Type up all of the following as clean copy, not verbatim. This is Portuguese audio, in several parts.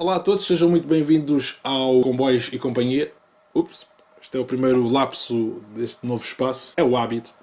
Olá a todos, sejam muito bem-vindos ao Comboios e Companhia. Ups, este é o primeiro lapso deste novo espaço. É o hábito.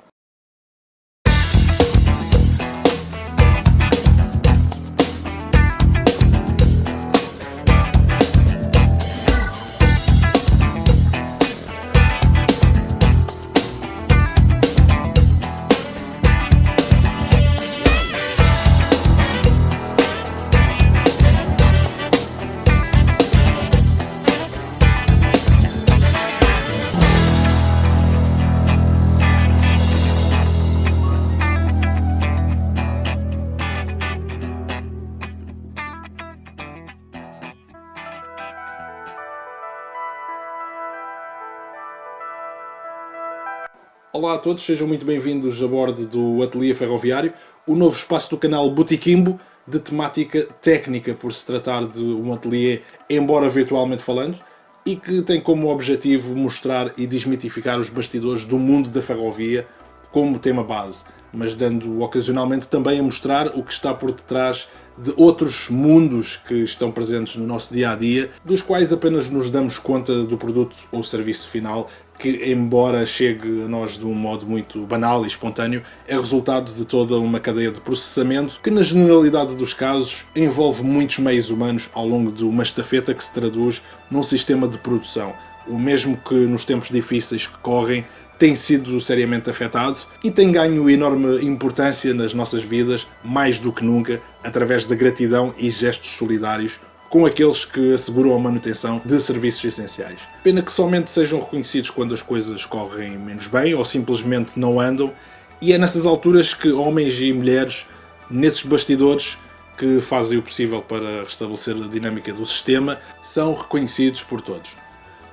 Olá a todos, sejam muito bem-vindos a bordo do Ateliê Ferroviário, o novo espaço do canal Botiquimbo, de temática técnica, por se tratar de um ateliê, embora virtualmente falando, e que tem como objetivo mostrar e desmitificar os bastidores do mundo da ferrovia como tema base, mas dando ocasionalmente também a mostrar o que está por detrás de outros mundos que estão presentes no nosso dia-a-dia, dos quais apenas nos damos conta do produto ou serviço final, que, embora chegue a nós de um modo muito banal e espontâneo, é resultado de toda uma cadeia de processamento que, na generalidade dos casos, envolve muitos meios humanos ao longo de uma estafeta que se traduz num sistema de produção, o mesmo que nos tempos difíceis que correm tem sido seriamente afetado e tem ganho enorme importância nas nossas vidas, mais do que nunca, através da gratidão e gestos solidários com aqueles que asseguram a manutenção de serviços essenciais. Pena que somente sejam reconhecidos quando as coisas correm menos bem ou simplesmente não andam, e é nessas alturas que homens e mulheres, nesses bastidores que fazem o possível para restabelecer a dinâmica do sistema, são reconhecidos por todos.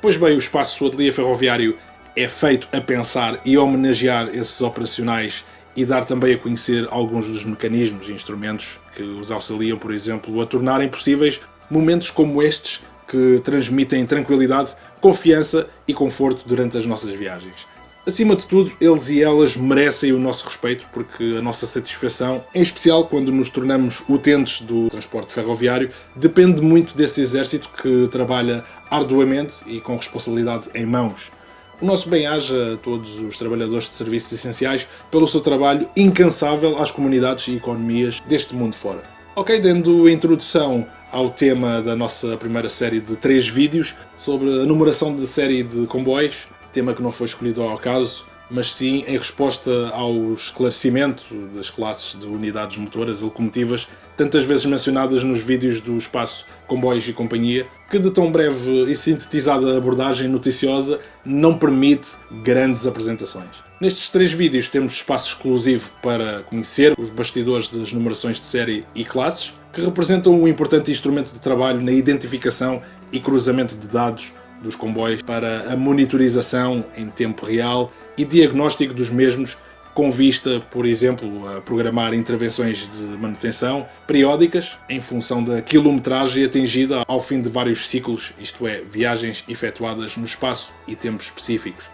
Pois bem, o espaço Ateliê Ferroviário é feito a pensar e homenagear esses operacionais e dar também a conhecer alguns dos mecanismos e instrumentos que os auxiliam, por exemplo, a tornarem possíveis momentos como estes que transmitem tranquilidade, confiança e conforto durante as nossas viagens. Acima de tudo, eles e elas merecem o nosso respeito, porque a nossa satisfação, em especial quando nos tornamos utentes do transporte ferroviário, depende muito desse exército que trabalha arduamente e com responsabilidade em mãos. O nosso bem-aja a todos os trabalhadores de serviços essenciais pelo seu trabalho incansável às comunidades e economias deste mundo fora. Ok, dando introdução ao tema da nossa primeira série de 3 vídeos sobre a numeração de série de comboios, tema que não foi escolhido ao acaso, mas sim em resposta ao esclarecimento das classes de unidades motoras e locomotivas tantas vezes mencionadas nos vídeos do espaço Comboios e Companhia, que de tão breve e sintetizada abordagem noticiosa não permite grandes apresentações. Nestes 3 vídeos temos espaço exclusivo para conhecer os bastidores das numerações de série e classes, que representam um importante instrumento de trabalho na identificação e cruzamento de dados dos comboios para a monitorização em tempo real e diagnóstico dos mesmos, com vista, por exemplo, a programar intervenções de manutenção periódicas em função da quilometragem atingida ao fim de vários ciclos, isto é, viagens efetuadas no espaço e tempos específicos.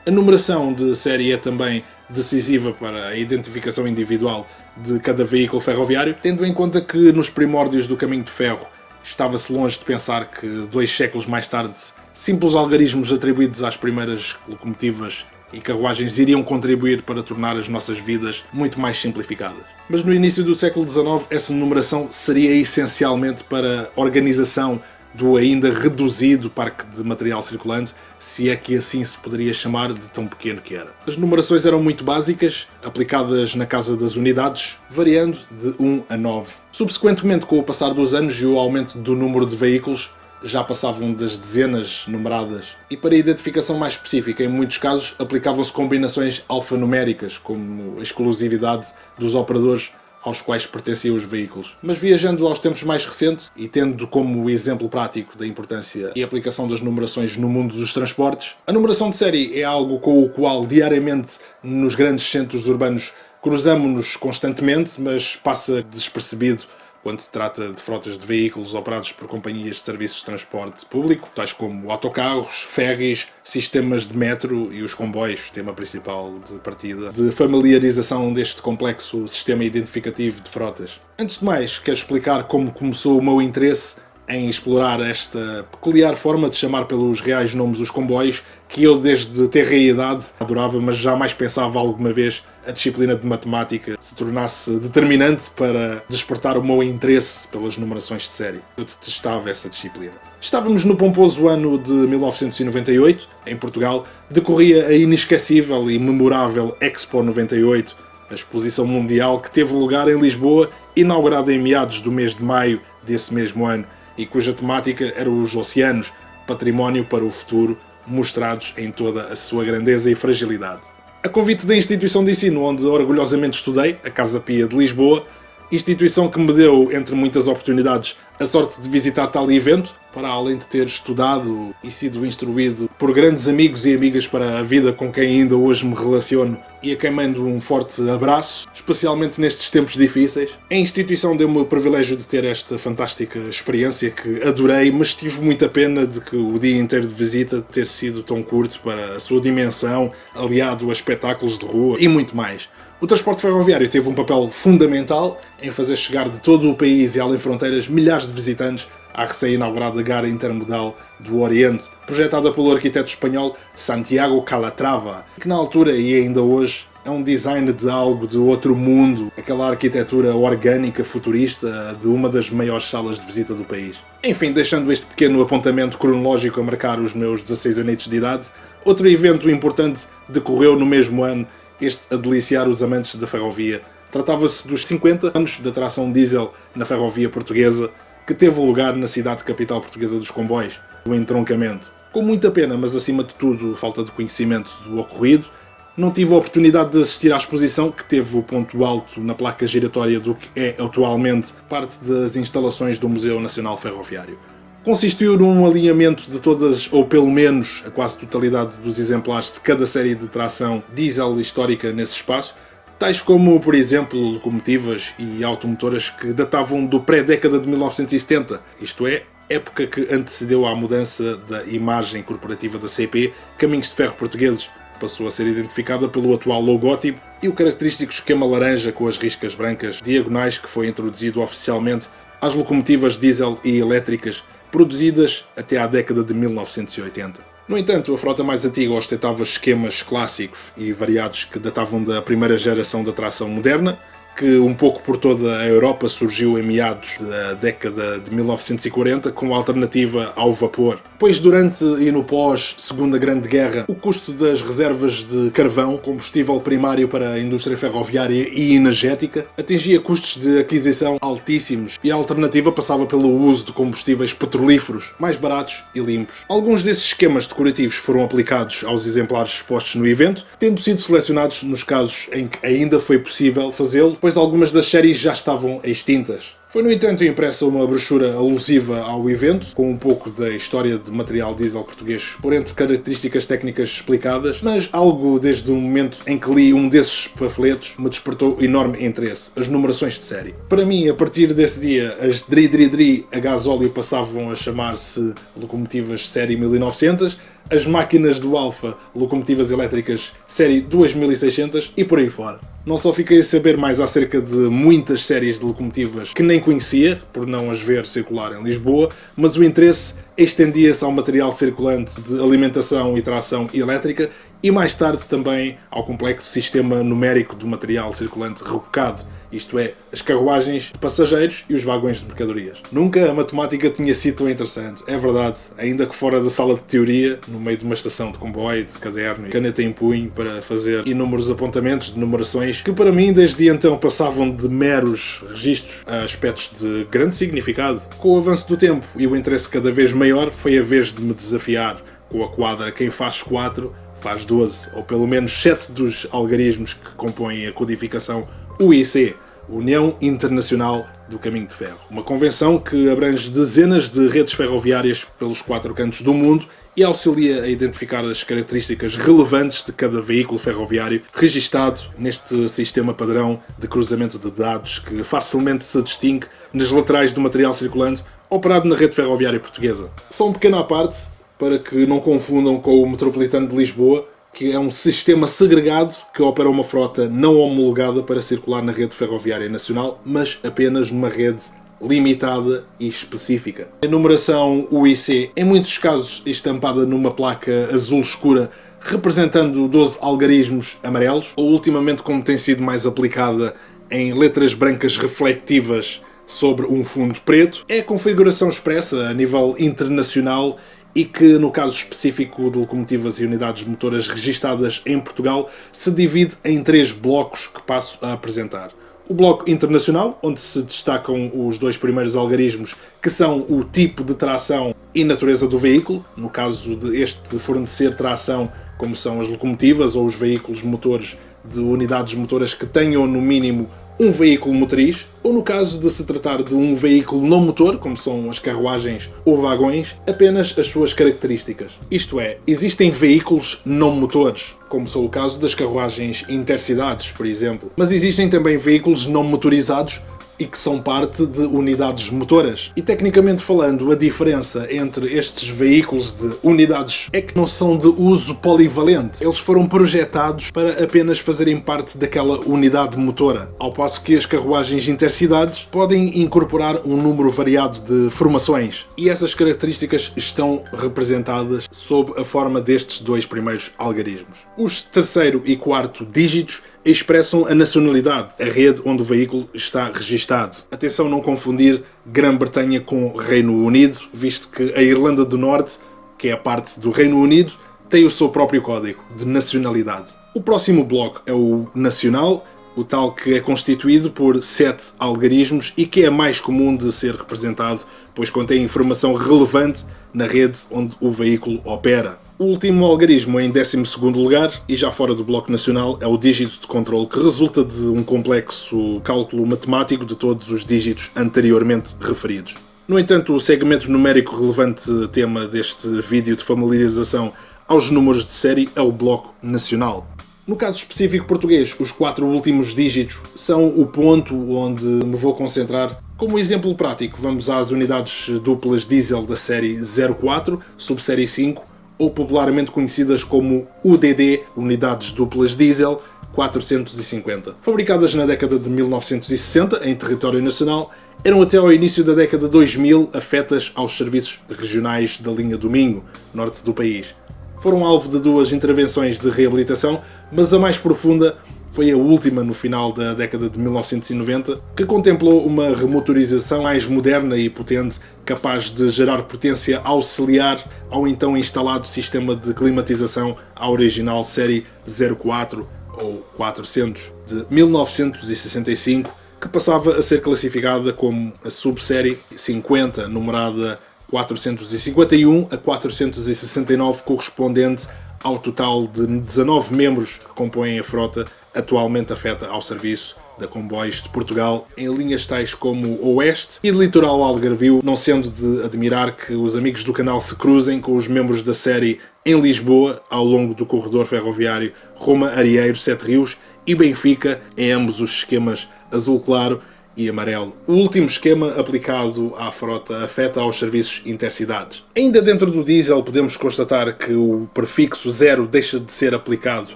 A numeração de série é também decisiva para a identificação individual de cada veículo ferroviário, tendo em conta que nos primórdios do caminho de ferro estava-se longe de pensar que 2 séculos mais tarde simples algarismos atribuídos às primeiras locomotivas e carruagens iriam contribuir para tornar as nossas vidas muito mais simplificadas. Mas no início do século XIX essa numeração seria essencialmente para a organização do ainda reduzido parque de material circulante, se é que assim se poderia chamar de tão pequeno que era. As numerações eram muito básicas, aplicadas na casa das unidades, variando de 1 a 9. Subsequentemente, com o passar dos anos e o aumento do número de veículos, já passavam das dezenas numeradas, e para a identificação mais específica, em muitos casos, aplicavam-se combinações alfanuméricas, como a exclusividade dos operadores aos quais pertenciam os veículos. Mas viajando aos tempos mais recentes e tendo como exemplo prático da importância e aplicação das numerações no mundo dos transportes, a numeração de série é algo com o qual diariamente nos grandes centros urbanos cruzamos-nos constantemente, mas passa despercebido quando se trata de frotas de veículos operados por companhias de serviços de transporte público, tais como autocarros, ferries, sistemas de metro e os comboios, tema principal de partida, de familiarização deste complexo sistema identificativo de frotas. Antes de mais, quero explicar como começou o meu interesse em explorar esta peculiar forma de chamar pelos reais nomes os comboios, que eu desde ter idade adorava, mas jamais pensava alguma vez a disciplina de matemática se tornasse determinante para despertar o meu interesse pelas numerações de série. Eu detestava essa disciplina. Estávamos no pomposo ano de 1998, em Portugal, decorria a inesquecível e memorável Expo 98, a exposição mundial que teve lugar em Lisboa, inaugurada em meados do mês de maio desse mesmo ano, e cuja temática era os oceanos, património para o futuro, mostrados em toda a sua grandeza e fragilidade. A convite da instituição de ensino onde orgulhosamente estudei, a Casa Pia de Lisboa, instituição que me deu, entre muitas oportunidades, a sorte de visitar tal evento, para além de ter estudado e sido instruído por grandes amigos e amigas para a vida com quem ainda hoje me relaciono e a quem mando um forte abraço, especialmente nestes tempos difíceis. A instituição deu-me o privilégio de ter esta fantástica experiência que adorei, mas tive muita pena de que o dia inteiro de visita ter sido tão curto para a sua dimensão, aliado a espetáculos de rua e muito mais. O transporte ferroviário teve um papel fundamental em fazer chegar de todo o país e além fronteiras milhares de visitantes à recém-inaugurada Gara Intermodal do Oriente, projetada pelo arquiteto espanhol Santiago Calatrava, que na altura e ainda hoje é um design de algo de outro mundo, aquela arquitetura orgânica futurista de uma das maiores salas de visita do país. Enfim, deixando este pequeno apontamento cronológico a marcar os meus 16 anos de idade, outro evento importante decorreu no mesmo ano, este a deliciar os amantes da ferrovia. Tratava-se dos 50 anos da tração diesel na ferrovia portuguesa, que teve lugar na cidade capital portuguesa dos comboios, do entroncamento. Com muita pena, mas acima de tudo falta de conhecimento do ocorrido, não tive a oportunidade de assistir à exposição, que teve o ponto alto na placa giratória do que é atualmente parte das instalações do Museu Nacional Ferroviário. Consistiu num alinhamento de todas, ou pelo menos a quase totalidade dos exemplares de cada série de tração diesel histórica nesse espaço, tais como, por exemplo, locomotivas e automotoras que datavam do pré-década de 1970, isto é, época que antecedeu à mudança da imagem corporativa da CP, Caminhos de Ferro Portugueses, passou a ser identificada pelo atual logótipo, e o característico esquema laranja com as riscas brancas diagonais que foi introduzido oficialmente às locomotivas diesel e elétricas produzidas até à década de 1980. No entanto, a frota mais antiga ostentava esquemas clássicos e variados que datavam da primeira geração da tração moderna, que um pouco por toda a Europa surgiu em meados da década de 1940 como alternativa ao vapor. Pois durante e no pós-Segunda Grande Guerra, o custo das reservas de carvão, combustível primário para a indústria ferroviária e energética, atingia custos de aquisição altíssimos e a alternativa passava pelo uso de combustíveis petrolíferos, mais baratos e limpos. Alguns desses esquemas decorativos foram aplicados aos exemplares expostos no evento, tendo sido selecionados nos casos em que ainda foi possível fazê-lo, pois algumas das séries já estavam extintas. Foi, no entanto, impressa uma brochura alusiva ao evento, com um pouco da história de material diesel português, por entre características técnicas explicadas, mas algo desde o momento em que li um desses panfletos me despertou enorme interesse: as numerações de série. Para mim, a partir desse dia, as Dri a gasóleo passavam a chamar-se locomotivas série 1900, as máquinas do Alfa, locomotivas elétricas série 2600 e por aí fora. Não só fiquei a saber mais acerca de muitas séries de locomotivas que nem conhecia, por não as ver circular em Lisboa, mas o interesse estendia-se ao material circulante de alimentação e tração elétrica e mais tarde também ao complexo sistema numérico do material circulante rebocado, isto é, as carruagens de passageiros e os vagões de mercadorias. Nunca a matemática tinha sido tão interessante, é verdade, ainda que fora da sala de teoria, no meio de uma estação de comboio, de caderno e caneta em punho para fazer inúmeros apontamentos de numerações que para mim desde então passavam de meros registros a aspectos de grande significado. Com o avanço do tempo e o interesse cada vez maior, foi a vez de me desafiar com a quadra quem faz 4 faz 12, ou pelo menos 7 dos algarismos que compõem a codificação UIC, União Internacional do Caminho de Ferro. Uma convenção que abrange dezenas de redes ferroviárias pelos 4 cantos do mundo e auxilia a identificar as características relevantes de cada veículo ferroviário registado neste sistema padrão de cruzamento de dados que facilmente se distingue nas laterais do material circulante operado na rede ferroviária portuguesa. Só um pequeno à parte, para que não confundam com o Metropolitano de Lisboa, que é um sistema segregado que opera uma frota não homologada para circular na rede ferroviária nacional, mas apenas numa rede limitada e específica. A numeração UIC, em muitos casos estampada numa placa azul escura, representando 12 algarismos amarelos, ou ultimamente como tem sido mais aplicada em letras brancas reflectivas sobre um fundo preto, é a configuração expressa a nível internacional e que, no caso específico de locomotivas e unidades motoras registadas em Portugal, se divide em 3 blocos que passo a apresentar. O bloco internacional, onde se destacam os 2 primeiros algarismos, que são o tipo de tração e natureza do veículo, no caso de este fornecer tração, como são as locomotivas ou os veículos motores de unidades motoras que tenham no mínimo um veículo motriz, ou no caso de se tratar de um veículo não motor, como são as carruagens ou vagões, apenas as suas características. Isto é, existem veículos não motores, como são o caso das carruagens intercidades, por exemplo, mas existem também veículos não motorizados e que são parte de unidades motoras. E tecnicamente falando, a diferença entre estes veículos de unidades é que não são de uso polivalente. Eles foram projetados para apenas fazerem parte daquela unidade motora, ao passo que as carruagens intercidades podem incorporar um número variado de formações. E essas características estão representadas sob a forma destes 2 primeiros algarismos. Os terceiro e quarto dígitos expressam a nacionalidade, a rede onde o veículo está registado. Atenção não confundir Grã-Bretanha com Reino Unido, visto que a Irlanda do Norte, que é a parte do Reino Unido, tem o seu próprio código de nacionalidade. O próximo bloco é o nacional, o tal que é constituído por 7 algarismos e que é mais comum de ser representado, pois contém informação relevante na rede onde o veículo opera. O último algarismo em 12º lugar, e já fora do bloco nacional, é o dígito de controle, que resulta de um complexo cálculo matemático de todos os dígitos anteriormente referidos. No entanto, o segmento numérico relevante tema deste vídeo de familiarização aos números de série é o bloco nacional. No caso específico português, os 4 últimos dígitos são o ponto onde me vou concentrar. Como exemplo prático, vamos às unidades duplas diesel da série 04, subsérie 5, ou popularmente conhecidas como UDD, unidades duplas diesel 450. Fabricadas na década de 1960 em território nacional, eram até ao início da década de 2000 afetas aos serviços regionais da linha do Minho, norte do país. Foram alvo de 2 intervenções de reabilitação, mas a mais profunda foi a última no final da década de 1990, que contemplou uma remotorização mais moderna e potente, capaz de gerar potência auxiliar ao então instalado sistema de climatização à original série 04 ou 400 de 1965, que passava a ser classificada como a subsérie 50, numerada 451 a 469, correspondente ao total de 19 membros que compõem a frota atualmente afeta ao serviço da Comboios de Portugal em linhas tais como o Oeste e de Litoral Algarvio, não sendo de admirar que os amigos do canal se cruzem com os membros da série em Lisboa, ao longo do corredor ferroviário Roma-Arieiro, Sete Rios e Benfica, em ambos os esquemas azul claro e amarelo. O último esquema aplicado à frota afeta aos serviços intercidades. Ainda dentro do diesel podemos constatar que o prefixo 0 deixa de ser aplicado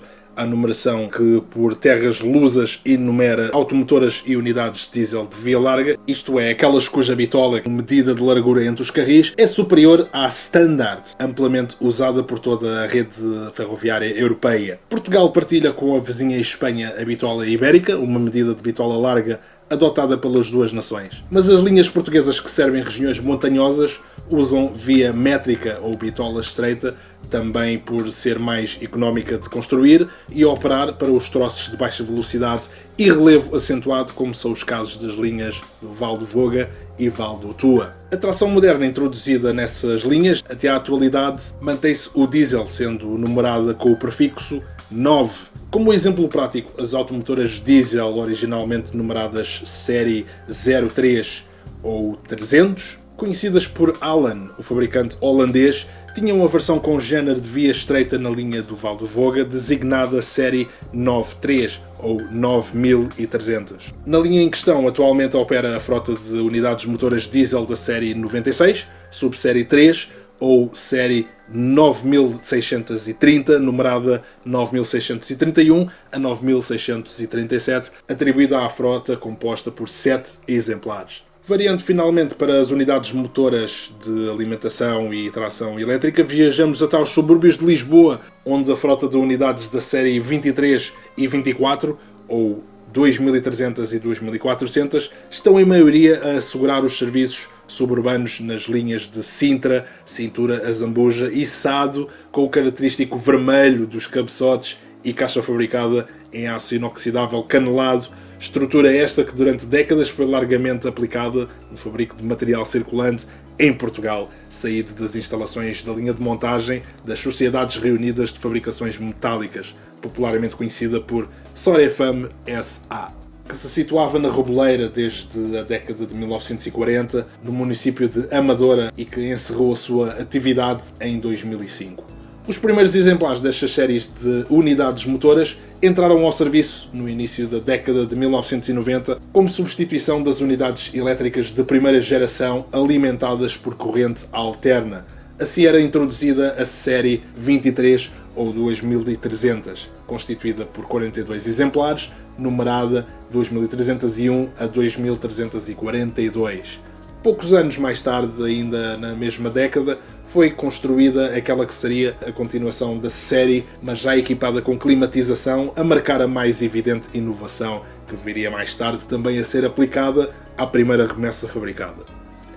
à numeração que por terras lusas enumera automotoras e unidades de diesel de via larga, isto é, aquelas cuja bitola, medida de largura entre os carris, é superior à standard, amplamente usada por toda a rede ferroviária europeia. Portugal partilha com a vizinha Espanha a bitola ibérica, uma medida de bitola larga adotada pelas 2 nações. Mas as linhas portuguesas que servem regiões montanhosas usam via métrica ou bitola estreita, também por ser mais económica de construir e operar para os troços de baixa velocidade e relevo acentuado, como são os casos das linhas do Val do Voga e Val do Tua. A tração moderna introduzida nessas linhas, até à atualidade, mantém-se o diesel, sendo numerada com o prefixo 9. Como exemplo prático, as automotoras diesel originalmente numeradas série 03 ou 300, conhecidas por Allan, o fabricante holandês, tinham uma versão com género de via estreita na linha do Val do Voga, designada série 93 ou 9300. Na linha em questão, atualmente opera a frota de unidades motoras diesel da série 96, subsérie 3 ou série 9630, numerada 9631 a 9637, atribuída à frota composta por 7 exemplares. Variando finalmente para as unidades motoras de alimentação e tração elétrica, viajamos até aos subúrbios de Lisboa, onde a frota de unidades da série 23 e 24, ou 2300 e 2400, estão em maioria a assegurar os serviços suburbanos nas linhas de Sintra, Cintura, Azambuja e Sado, com o característico vermelho dos cabeçotes e caixa fabricada em aço inoxidável canelado, estrutura esta que durante décadas foi largamente aplicada no fabrico de material circulante em Portugal, saído das instalações da linha de montagem das Sociedades Reunidas de Fabricações Metálicas, popularmente conhecida por Sorefam S.A., que se situava na Reboleira desde a década de 1940, no município de Amadora, e que encerrou a sua atividade em 2005. Os primeiros exemplares destas séries de unidades motoras entraram ao serviço no início da década de 1990 como substituição das unidades elétricas de primeira geração alimentadas por corrente alterna. Assim era introduzida a série 23 ou 2300, constituída por 42 exemplares, numerada 2301 a 2342. Poucos anos mais tarde, ainda na mesma década, foi construída aquela que seria a continuação da série, mas já equipada com climatização, a marcar a mais evidente inovação, que viria mais tarde também a ser aplicada à primeira remessa fabricada.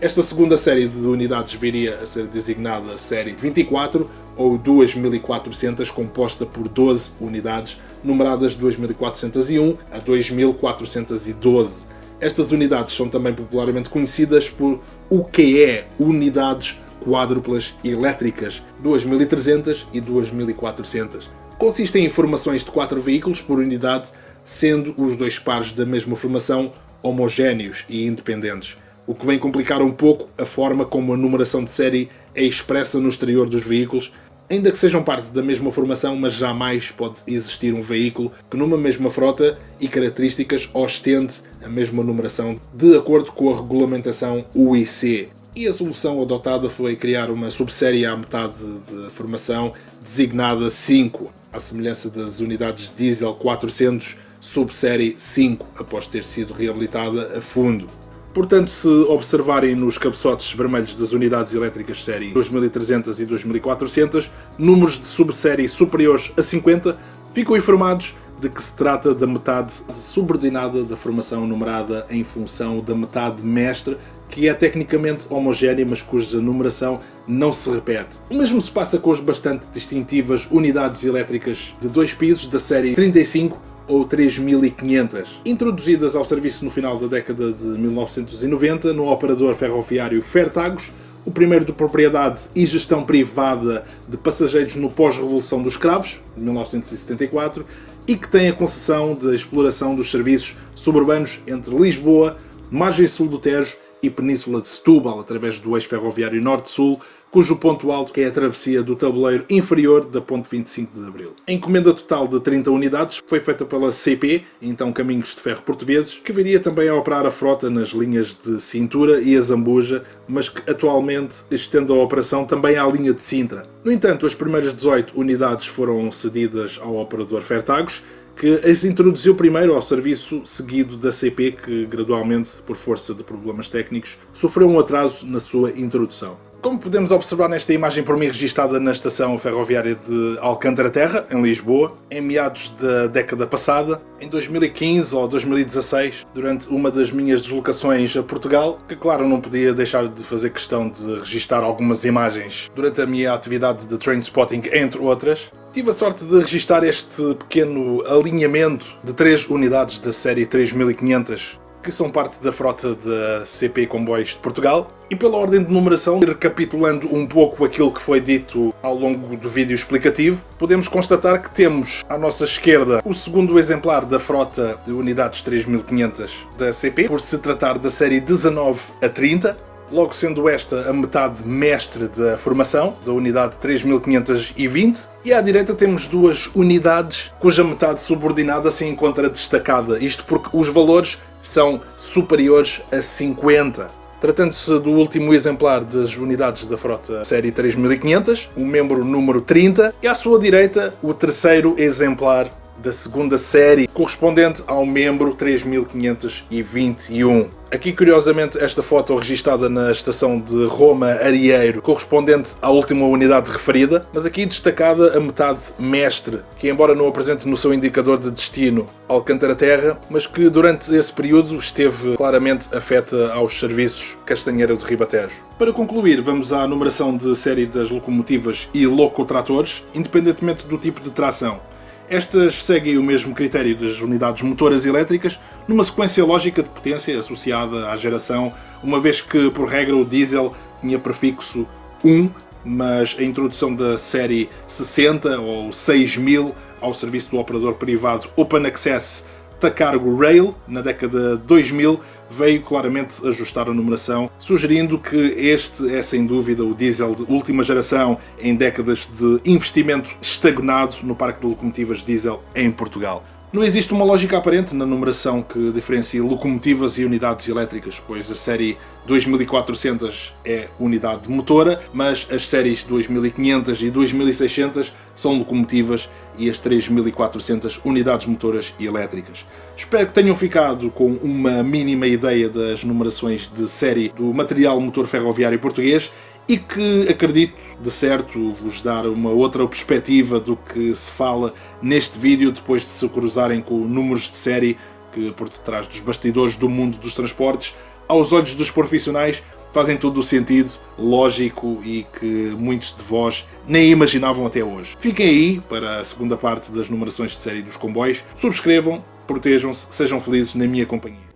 Esta segunda série de unidades viria a ser designada série 24 ou 2400, composta por 12 unidades, numeradas 2401 a 2412. Estas unidades são também popularmente conhecidas por UQE, unidades quádruplas elétricas 2300 e 2400. Consistem em formações de 4 veículos por unidade, sendo os 2 pares da mesma formação homogéneos e independentes, o que vem complicar um pouco a forma como a numeração de série é expressa no exterior dos veículos, ainda que sejam parte da mesma formação, mas jamais pode existir um veículo que numa mesma frota e características ostente a mesma numeração de acordo com a regulamentação UIC. E a solução adotada foi criar uma subsérie à metade da formação, designada 5, à semelhança das unidades diesel 400, subsérie 5, após ter sido reabilitada a fundo. Portanto, se observarem nos cabeçotes vermelhos das unidades elétricas série 2300 e 2400, números de subsérie superiores a 50, ficam informados de que se trata da metade subordinada da formação numerada em função da metade mestre, que é tecnicamente homogénea, mas cuja numeração não se repete. O mesmo se passa com as bastante distintivas unidades elétricas de 2 pisos da série 35 ou 3500, introduzidas ao serviço no final da década de 1990 no operador ferroviário Fertagos, o primeiro de propriedade e gestão privada de passageiros no pós-Revolução dos Cravos, de 1974, e que tem a concessão de exploração dos serviços suburbanos entre Lisboa, margem sul do Tejo e Península de Setúbal, através do eixo ferroviário Norte-Sul, cujo ponto alto é a travessia do tabuleiro inferior da ponte 25 de Abril. A encomenda total de 30 unidades foi feita pela CP, então Caminhos de Ferro Portugueses, que viria também a operar a frota nas linhas de Cintura e Azambuja, mas que atualmente estende a operação também à linha de Sintra. No entanto, as primeiras 18 unidades foram cedidas ao operador Fertagos, que as introduziu primeiro ao serviço seguido da CP, que gradualmente, por força de problemas técnicos, sofreu um atraso na sua introdução. Como podemos observar nesta imagem por mim registada na estação ferroviária de Alcântara Terra, em Lisboa, em meados da década passada, em 2015 ou 2016, durante uma das minhas deslocações a Portugal, que claro não podia deixar de fazer questão de registar algumas imagens durante a minha atividade de trainspotting, entre outras, tive a sorte de registar este pequeno alinhamento de 3 unidades da série 3500, que são parte da frota da CP Comboios de Portugal, e pela ordem de numeração, recapitulando um pouco aquilo que foi dito ao longo do vídeo explicativo, podemos constatar que temos à nossa esquerda o segundo exemplar da frota de unidades 3500 da CP, por se tratar da série 19 a 30, logo sendo esta a metade mestre da formação, da unidade 3520, e à direita temos 2 unidades cuja metade subordinada se encontra destacada, isto porque os valores são superiores a 50. Tratando-se do último exemplar das unidades da frota série 3500, o membro número 30, e à sua direita o terceiro exemplar da segunda série, correspondente ao membro 3521. Aqui, curiosamente, esta foto registada na estação de Roma-Arieiro, correspondente à última unidade referida, mas aqui destacada a metade mestre, que embora não apresente no seu indicador de destino Alcântara-Terra, mas que durante esse período esteve claramente afeta aos serviços Castanheira do Ribatejo. Para concluir, vamos à numeração de série das locomotivas e locotratores, independentemente do tipo de tração. Estas seguem o mesmo critério das unidades motoras elétricas, numa sequência lógica de potência associada à geração, uma vez que, por regra, o diesel tinha prefixo 1, mas a introdução da série 60 ou 6000 ao serviço do operador privado Open Access Tacargo Rail, na década de 2000, veio claramente ajustar a numeração, sugerindo que este é sem dúvida o diesel de última geração em décadas de investimento estagnado no parque de locomotivas diesel em Portugal. Não existe uma lógica aparente na numeração que diferencie locomotivas e unidades elétricas, pois a série 2400 é unidade motora, mas as séries 2500 e 2600 são locomotivas e as 3400 unidades motoras e elétricas. Espero que tenham ficado com uma mínima ideia das numerações de série do material motor ferroviário português e que, acredito, de certo, vos dar uma outra perspectiva do que se fala neste vídeo depois de se cruzarem com números de série que, por detrás dos bastidores do mundo dos transportes, aos olhos dos profissionais, fazem todo o sentido lógico e que muitos de vós nem imaginavam até hoje. Fiquem aí para a segunda parte das numerações de série dos comboios. Subscrevam, protejam-se, sejam felizes na minha companhia.